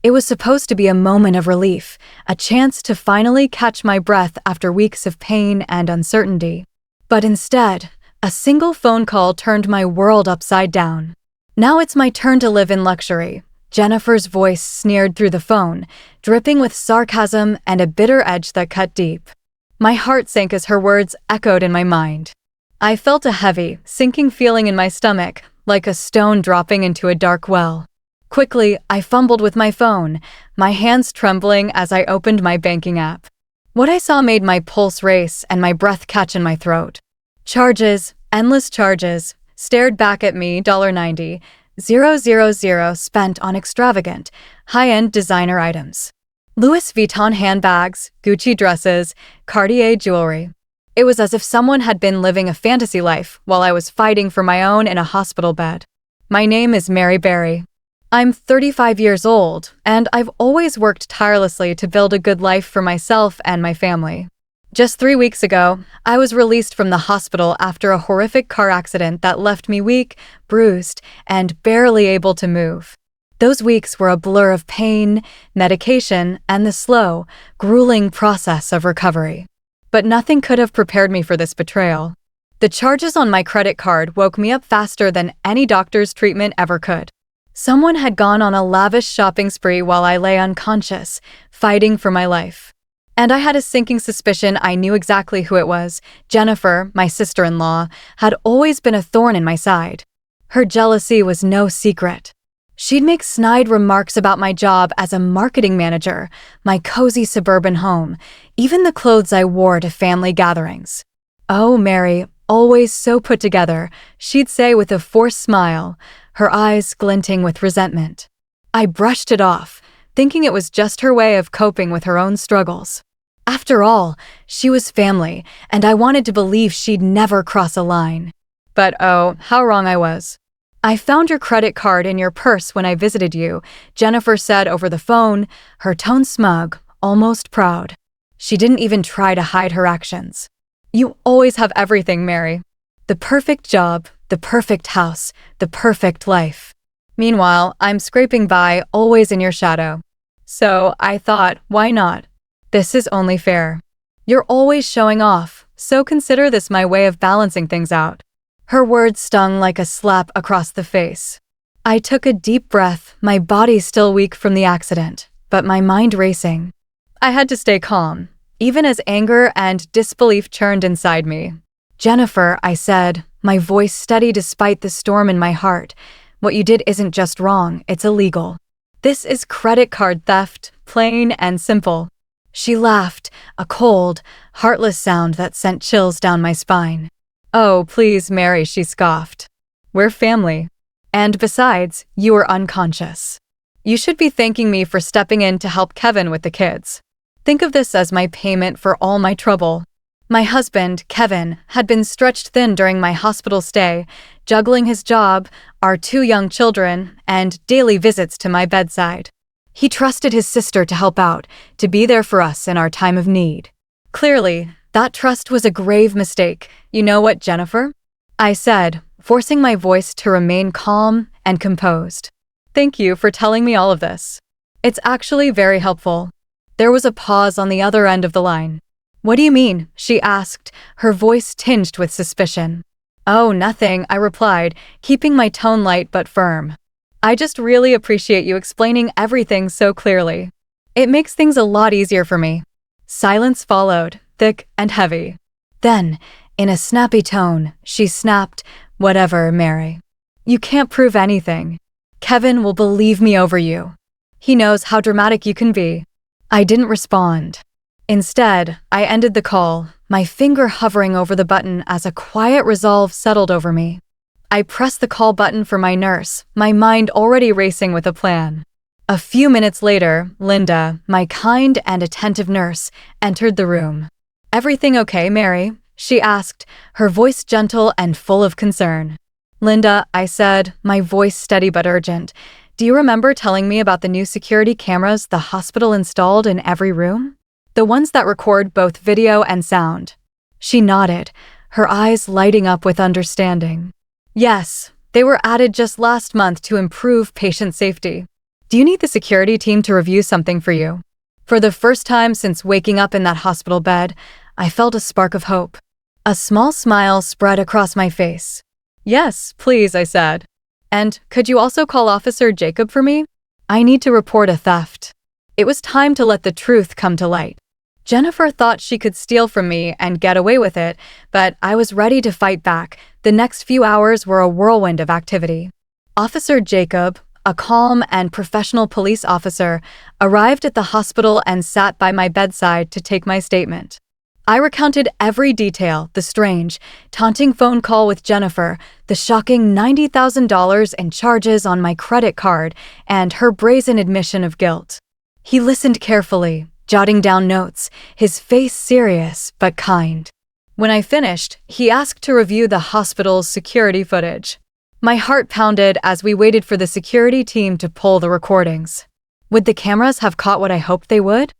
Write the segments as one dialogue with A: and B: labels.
A: It was supposed to be a moment of relief, a chance to finally catch my breath after weeks of pain and uncertainty. But instead, a single phone call turned my world upside down. "Now it's my turn to live in luxury," Jennifer's voice sneered through the phone, dripping with sarcasm and a bitter edge that cut deep. My heart sank as her words echoed in my mind. I felt a heavy, sinking feeling in my stomach, like a stone dropping into a dark well. Quickly, I fumbled with my phone, my hands trembling as I opened my banking app. What I saw made my pulse race and my breath catch in my throat. Charges, endless charges, stared back at me, $90, 000 spent on extravagant, high-end designer items. Louis Vuitton handbags, Gucci dresses, Cartier jewelry. It was as if someone had been living a fantasy life while I was fighting for my own in a hospital bed. My name is Mary Berry. I'm 35 years old, and I've always worked tirelessly to build a good life for myself and my family. Just 3 weeks ago, I was released from the hospital after a horrific car accident that left me weak, bruised, and barely able to move. Those weeks were a blur of pain, medication, and the slow, grueling process of recovery. But nothing could have prepared me for this betrayal. The charges on my credit card woke me up faster than any doctor's treatment ever could. Someone had gone on a lavish shopping spree while I lay unconscious, fighting for my life. And I had a sinking suspicion I knew exactly who it was. Jennifer, my sister-in-law, had always been a thorn in my side. Her jealousy was no secret. She'd make snide remarks about my job as a marketing manager, my cozy suburban home, even the clothes I wore to family gatherings. "Oh, Mary, always so put together," she'd say with a forced smile, her eyes glinting with resentment. I brushed it off, thinking it was just her way of coping with her own struggles. After all, she was family, and I wanted to believe she'd never cross a line. But oh, how wrong I was. "I found your credit card in your purse when I visited you," Jennifer said over the phone, her tone smug, almost proud. She didn't even try to hide her actions. "You always have everything, Mary. The perfect job, the perfect house, the perfect life. Meanwhile, I'm scraping by, always in your shadow. So I thought, why not? This is only fair. You're always showing off, so consider this my way of balancing things out." Her words stung like a slap across the face. I took a deep breath, my body still weak from the accident, but my mind racing. I had to stay calm, even as anger and disbelief churned inside me. "Jennifer," I said, my voice steady despite the storm in my heart, "what you did isn't just wrong, it's illegal. This is credit card theft, plain and simple." She laughed, a cold, heartless sound that sent chills down my spine. "Oh, please, Mary," she scoffed. "We're family. And besides, you were unconscious. You should be thanking me for stepping in to help Kevin with the kids. Think of this as my payment for all my trouble." My husband, Kevin, had been stretched thin during my hospital stay, juggling his job, our 2 young children, and daily visits to my bedside. He trusted his sister to help out, to be there for us in our time of need. Clearly, that trust was a grave mistake. "You know what, Jennifer?" I said, forcing my voice to remain calm and composed. "Thank you for telling me all of this. It's actually very helpful." There was a pause on the other end of the line. "What do you mean?" she asked, her voice tinged with suspicion. "Oh, nothing," I replied, keeping my tone light but firm. "I just really appreciate you explaining everything so clearly. It makes things a lot easier for me." Silence followed, thick and heavy. Then, in a snappy tone, she snapped, "Whatever, Mary. You can't prove anything. Kevin will believe me over you. He knows how dramatic you can be." I didn't respond. Instead, I ended the call, my finger hovering over the button as a quiet resolve settled over me. I pressed the call button for my nurse, my mind already racing with a plan. A few minutes later, Linda, my kind and attentive nurse, entered the room. "Everything okay, Mary?" she asked, her voice gentle and full of concern. "Linda," I said, my voice steady but urgent, "do you remember telling me about the new security cameras the hospital installed in every room? The ones that record both video and sound?" She nodded, her eyes lighting up with understanding. "Yes, they were added just last month to improve patient safety. Do you need the security team to review something for you?" For the first time since waking up in that hospital bed, I felt a spark of hope. A small smile spread across my face. "Yes, please," I said. "And could you also call Officer Jacob for me? I need to report a theft." It was time to let the truth come to light. Jennifer thought she could steal from me and get away with it, but I was ready to fight back. The next few hours were a whirlwind of activity. Officer Jacob, a calm and professional police officer, arrived at the hospital and sat by my bedside to take my statement. I recounted every detail: the strange, taunting phone call with Jennifer, the shocking $90,000 in charges on my credit card, and her brazen admission of guilt. He listened carefully, jotting down notes, his face serious but kind. When I finished, he asked to review the hospital's security footage. My heart pounded as we waited for the security team to pull the recordings. Would the cameras have caught what I hoped they would?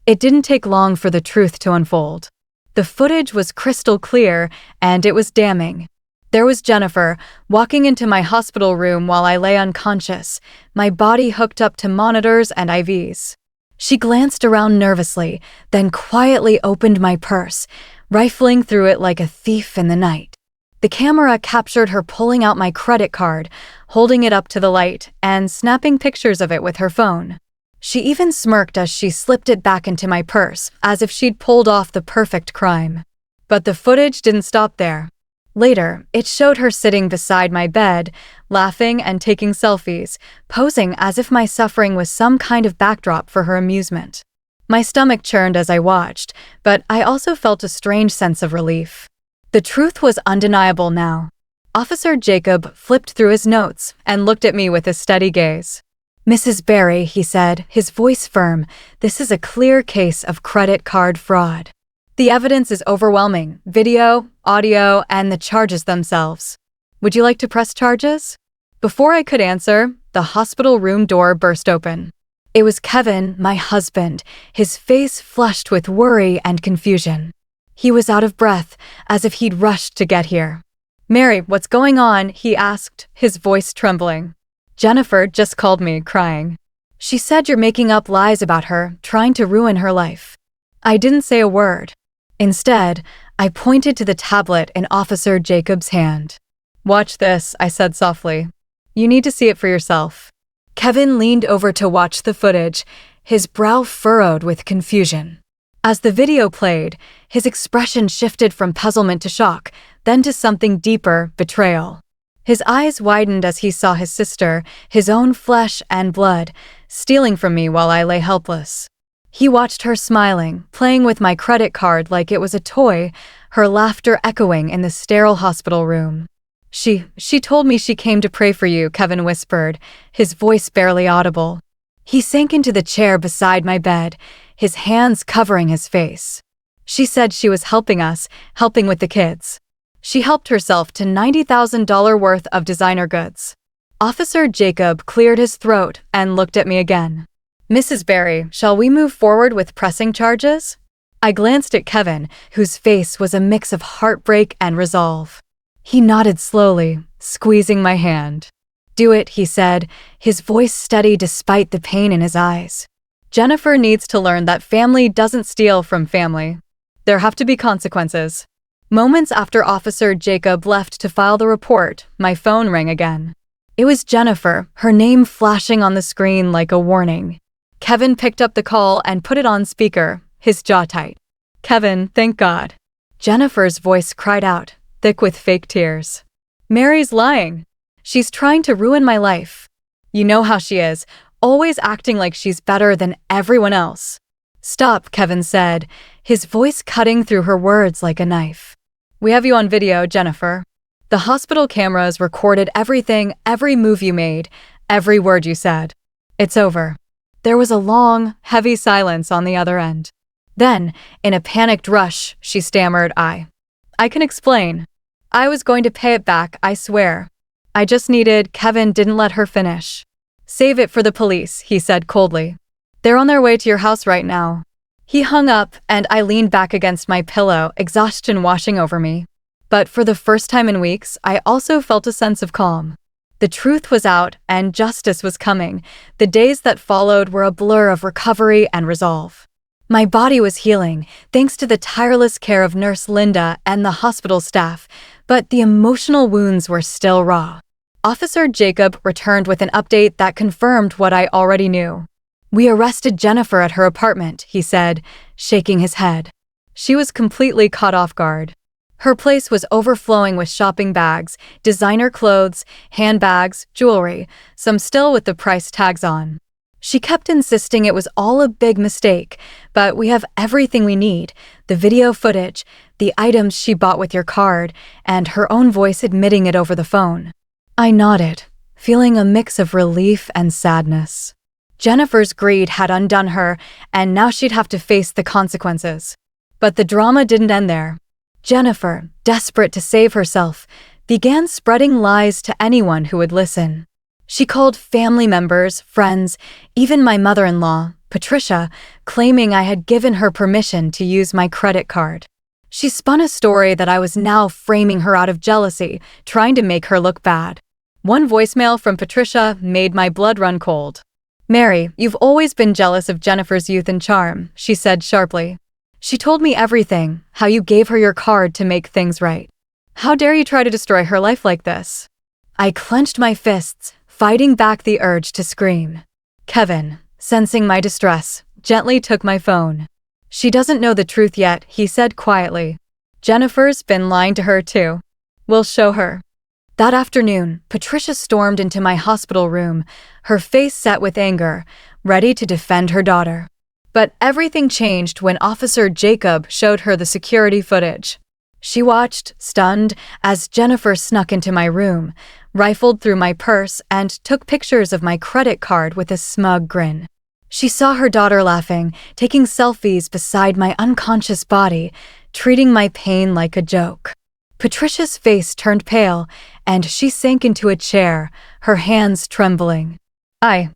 A: It didn't take long for the truth to unfold. The footage was crystal clear, and it was damning. There was Jennifer, walking into my hospital room while I lay unconscious, my body hooked up to monitors and IVs. She glanced around nervously, then quietly opened my purse, rifling through it like a thief in the night. The camera captured her pulling out my credit card, holding it up to the light, and snapping pictures of it with her phone. She even smirked as she slipped it back into my purse, as if she'd pulled off the perfect crime. But the footage didn't stop there. Later, it showed her sitting beside my bed, laughing and taking selfies, posing as if my suffering was some kind of backdrop for her amusement. My stomach churned as I watched, but I also felt a strange sense of relief. The truth was undeniable now. Officer Jacob flipped through his notes and looked at me with a steady gaze. "Mrs. Berry," he said, his voice firm, "this is a clear case of credit card fraud. The evidence is overwhelming: video, audio, and the charges themselves. Would you like to press charges?" Before I could answer, the hospital room door burst open. It was Kevin, my husband, his face flushed with worry and confusion. He was out of breath, as if he'd rushed to get here. "Mary, what's going on?" he asked, his voice trembling. "Jennifer just called me, crying. She said you're making up lies about her, trying to ruin her life." I didn't say a word. Instead, I pointed to the tablet in Officer Jacob's hand. "Watch this," I said softly. "You need to see it for yourself." Kevin leaned over to watch the footage, his brow furrowed with confusion. As the video played, his expression shifted from puzzlement to shock, then to something deeper: betrayal. His eyes widened as he saw his sister, his own flesh and blood, stealing from me while I lay helpless. He watched her smiling, playing with my credit card like it was a toy, her laughter echoing in the sterile hospital room. She told me she came to pray for you," Kevin whispered, his voice barely audible. He sank into the chair beside my bed, his hands covering his face. "She said she was helping us, helping with the kids. She helped herself to $90,000 worth of designer goods." Officer Jacob cleared his throat and looked at me again. "Mrs. Berry, shall we move forward with pressing charges?" I glanced at Kevin, whose face was a mix of heartbreak and resolve. He nodded slowly, squeezing my hand. "Do it," he said, his voice steady despite the pain in his eyes. "Jennifer needs to learn that family doesn't steal from family. There have to be consequences." Moments after Officer Jacob left to file the report, my phone rang again. It was Jennifer, her name flashing on the screen like a warning. Kevin picked up the call and put it on speaker, his jaw tight. "Kevin, thank God." Jennifer's voice cried out, thick with fake tears. "Mary's lying. She's trying to ruin my life. You know how she is, always acting like she's better than everyone else." "Stop," Kevin said, his voice cutting through her words like a knife. "We have you on video, Jennifer. The hospital cameras recorded everything, every move you made, every word you said. It's over." There was a long, heavy silence on the other end. Then, in a panicked rush, she stammered, I can explain. I was going to pay it back, I swear. I just needed—" Kevin didn't let her finish. "Save it for the police," he said coldly. "They're on their way to your house right now." He hung up, and I leaned back against my pillow, exhaustion washing over me. But for the first time in weeks, I also felt a sense of calm. The truth was out and justice was coming. The days that followed were a blur of recovery and resolve. My body was healing, thanks to the tireless care of Nurse Linda and the hospital staff, but the emotional wounds were still raw. Officer Jacob returned with an update that confirmed what I already knew. "We arrested Jennifer at her apartment," he said, shaking his head. She was completely caught off guard. Her place was overflowing with shopping bags, designer clothes, handbags, jewelry, some still with the price tags on. She kept insisting it was all a big mistake, but we have everything we need: the video footage, the items she bought with your card, and her own voice admitting it over the phone. I nodded, feeling a mix of relief and sadness. Jennifer's greed had undone her, and now she'd have to face the consequences. But the drama didn't end there. Jennifer, desperate to save herself, began spreading lies to anyone who would listen. She called family members, friends, even my mother-in-law, Patricia, claiming I had given her permission to use my credit card. She spun a story that I was now framing her out of jealousy, trying to make her look bad. One voicemail from Patricia made my blood run cold. "Mary, you've always been jealous of Jennifer's youth and charm," she said sharply. "She told me everything, how you gave her your card to make things right. How dare you try to destroy her life like this?" I clenched my fists, fighting back the urge to scream. Kevin, sensing my distress, gently took my phone. "She doesn't know the truth yet," he said quietly. "Jennifer's been lying to her too. We'll show her." That afternoon, Patricia stormed into my hospital room, her face set with anger, ready to defend her daughter. But everything changed when Officer Jacob showed her the security footage. She watched, stunned, as Jennifer snuck into my room, rifled through my purse, and took pictures of my credit card with a smug grin. She saw her daughter laughing, taking selfies beside my unconscious body, treating my pain like a joke. Patricia's face turned pale, and she sank into a chair, her hands trembling. I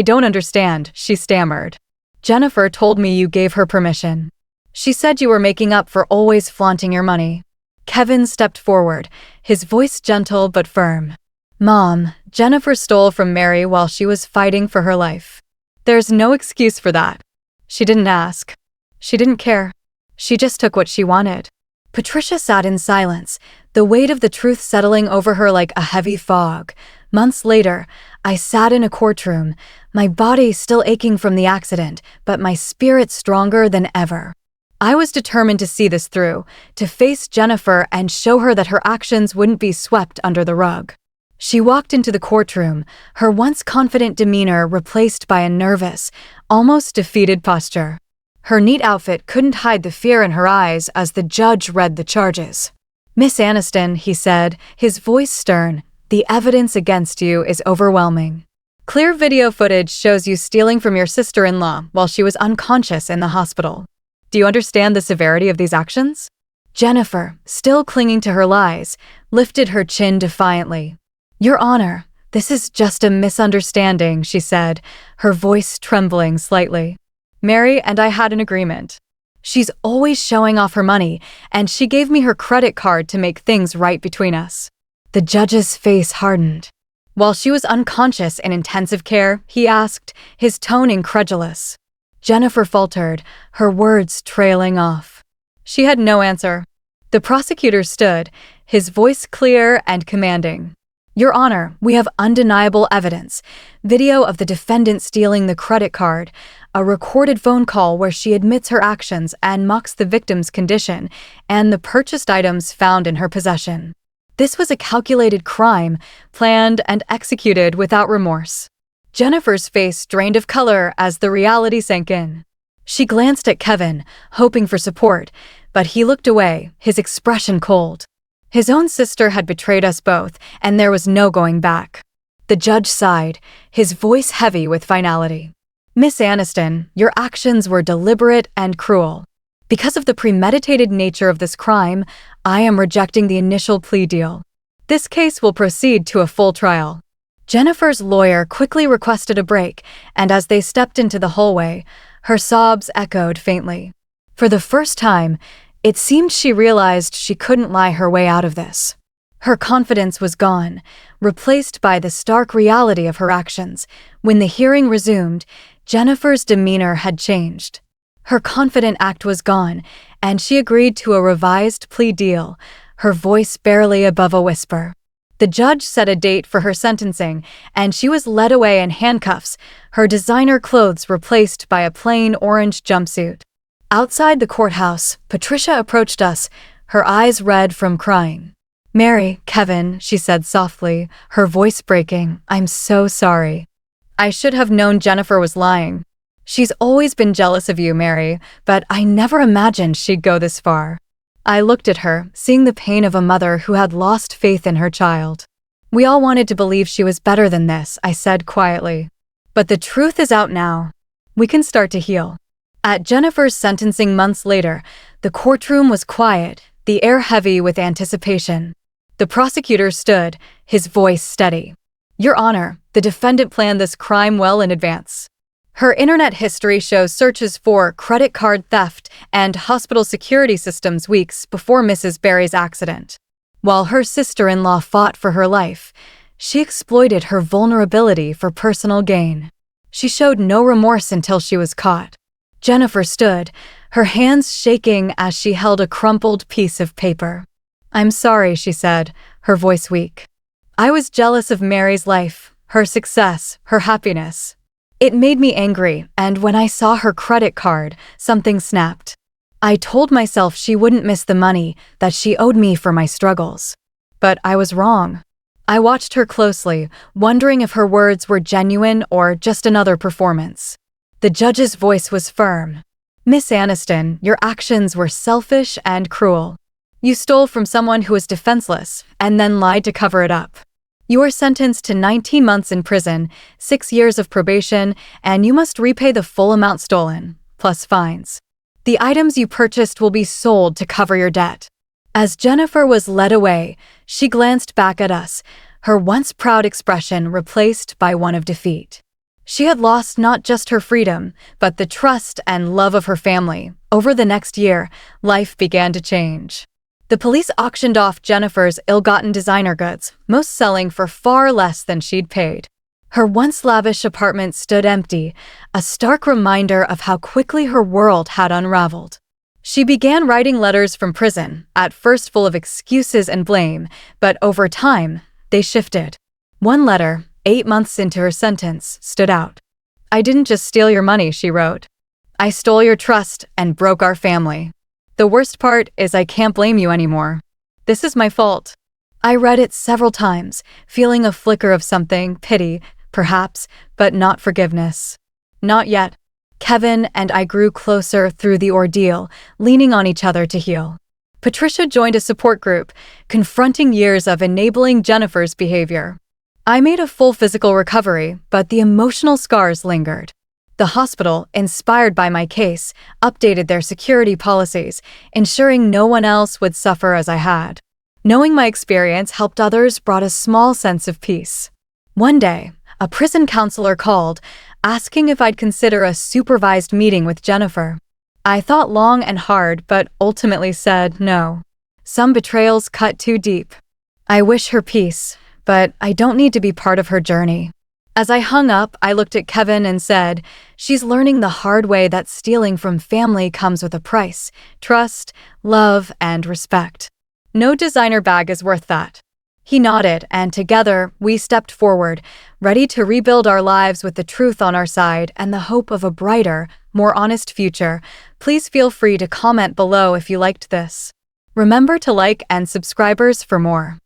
A: don't understand," she stammered. "Jennifer told me you gave her permission. She said you were making up for always flaunting your money." Kevin stepped forward, his voice gentle but firm. "Mom, Jennifer stole from Mary while she was fighting for her life. There's no excuse for that. She didn't ask. She didn't care. She just took what she wanted." Patricia sat in silence, the weight of the truth settling over her like a heavy fog. Months later, I sat in a courtroom, my body still aching from the accident, but my spirit stronger than ever. I was determined to see this through, to face Jennifer and show her that her actions wouldn't be swept under the rug. She walked into the courtroom, her once confident demeanor replaced by a nervous, almost defeated posture. Her neat outfit couldn't hide the fear in her eyes as the judge read the charges. "Miss Aniston," he said, his voice stern, "the evidence against you is overwhelming. Clear video footage shows you stealing from your sister-in-law while she was unconscious in the hospital. Do you understand the severity of these actions?" Jennifer, still clinging to her lies, lifted her chin defiantly. "Your Honor, this is just a misunderstanding," she said, her voice trembling slightly. "Mary and I had an agreement. She's always showing off her money, and she gave me her credit card to make things right between us." The judge's face hardened. "While she was unconscious in intensive care," he asked, his tone incredulous. Jennifer faltered, her words trailing off. She had no answer. The prosecutor stood, his voice clear and commanding. "Your Honor, we have undeniable evidence. Video of the defendant stealing the credit card, a recorded phone call where she admits her actions and mocks the victim's condition, and the purchased items found in her possession. This was a calculated crime, planned and executed without remorse." Jennifer's face drained of color as the reality sank in. She glanced at Kevin, hoping for support, but he looked away, his expression cold. His own sister had betrayed us both, and there was no going back. The judge sighed, his voice heavy with finality. "Miss Aniston, your actions were deliberate and cruel. Because of the premeditated nature of this crime, I am rejecting the initial plea deal. This case will proceed to a full trial." Jennifer's lawyer quickly requested a break, and as they stepped into the hallway, her sobs echoed faintly. For the first time, it seemed she realized she couldn't lie her way out of this. Her confidence was gone, replaced by the stark reality of her actions. When the hearing resumed, Jennifer's demeanor had changed. Her confident act was gone, and she agreed to a revised plea deal, her voice barely above a whisper. The judge set a date for her sentencing, and she was led away in handcuffs, her designer clothes replaced by a plain orange jumpsuit. Outside the courthouse, Patricia approached us, her eyes red from crying. "Mary, Kevin," she said softly, her voice breaking, "I'm so sorry. I should have known Jennifer was lying. She's always been jealous of you, Mary, but I never imagined she'd go this far." I looked at her, seeing the pain of a mother who had lost faith in her child. "We all wanted to believe she was better than this," I said quietly. "But the truth is out now. We can start to heal." At Jennifer's sentencing months later, the courtroom was quiet, the air heavy with anticipation. The prosecutor stood, his voice steady. "Your Honor, the defendant planned this crime well in advance. Her internet history shows searches for credit card theft and hospital security systems weeks before Mrs. Berry's accident. While her sister-in-law fought for her life, she exploited her vulnerability for personal gain. She showed no remorse until she was caught." Jennifer stood, her hands shaking as she held a crumpled piece of paper. "I'm sorry," she said, her voice weak. "I was jealous of Mary's life, her success, her happiness. It made me angry, and when I saw her credit card, something snapped. I told myself she wouldn't miss the money that she owed me for my struggles. But I was wrong." I watched her closely, wondering if her words were genuine or just another performance. The judge's voice was firm. "Miss Aniston, your actions were selfish and cruel. You stole from someone who was defenseless and then lied to cover it up. You are sentenced to 19 months in prison, 6 years of probation, and you must repay the full amount stolen, plus fines. The items you purchased will be sold to cover your debt." As Jennifer was led away, she glanced back at us, her once proud expression replaced by one of defeat. She had lost not just her freedom, but the trust and love of her family. Over the next year, life began to change. The police auctioned off Jennifer's ill-gotten designer goods, most selling for far less than she'd paid. Her once lavish apartment stood empty, a stark reminder of how quickly her world had unraveled. She began writing letters from prison, at first full of excuses and blame, but over time, they shifted. One letter, 8 months into her sentence, stood out. "I didn't just steal your money," she wrote. "I stole your trust and broke our family. The worst part is I can't blame you anymore. This is my fault." I read it several times, feeling a flicker of something, pity, perhaps, but not forgiveness. Not yet. Kevin and I grew closer through the ordeal, leaning on each other to heal. Patricia joined a support group, confronting years of enabling Jennifer's behavior. I made a full physical recovery, but the emotional scars lingered. The hospital, inspired by my case, updated their security policies, ensuring no one else would suffer as I had. Knowing my experience helped others brought a small sense of peace. One day, a prison counselor called, asking if I'd consider a supervised meeting with Jennifer. I thought long and hard, but ultimately said no. Some betrayals cut too deep. I wish her peace, but I don't need to be part of her journey. As I hung up, I looked at Kevin and said, "She's learning the hard way that stealing from family comes with a price: trust, love, and respect. No designer bag is worth that." He nodded, and together, we stepped forward, ready to rebuild our lives with the truth on our side and the hope of a brighter, more honest future. Please feel free to comment below if you liked this. Remember to like and subscribers for more.